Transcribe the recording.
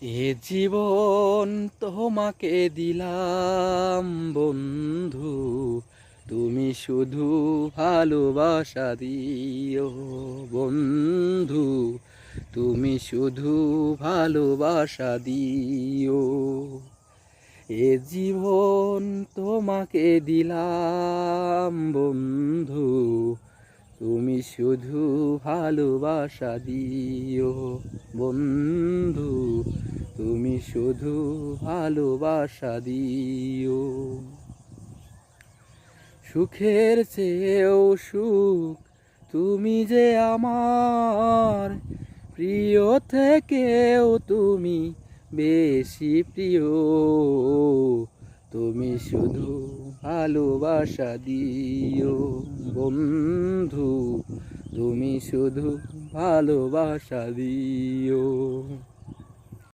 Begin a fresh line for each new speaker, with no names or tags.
এ জীবন তোমাকে দিলাম বন্ধু, তুমি শুধু ভালোবাসা দিও বন্ধু, তুমি শুধু ভালোবাসা দিও। এ জীবন তোমাকে দিলাম বন্ধু, তুমি শুধু ভালোবাসা দিও বন্ধু, তুমি শুধু ভালোবাসা দিও। সুখের চেয়েও সুখ তুমি যে আমার, প্রিয় থেকেও তুমি বেশি প্রিয়। তুমি শুধু ভালোবাসা দিও বন্ধু, তুমি শুধু ভালোবাসা দিও।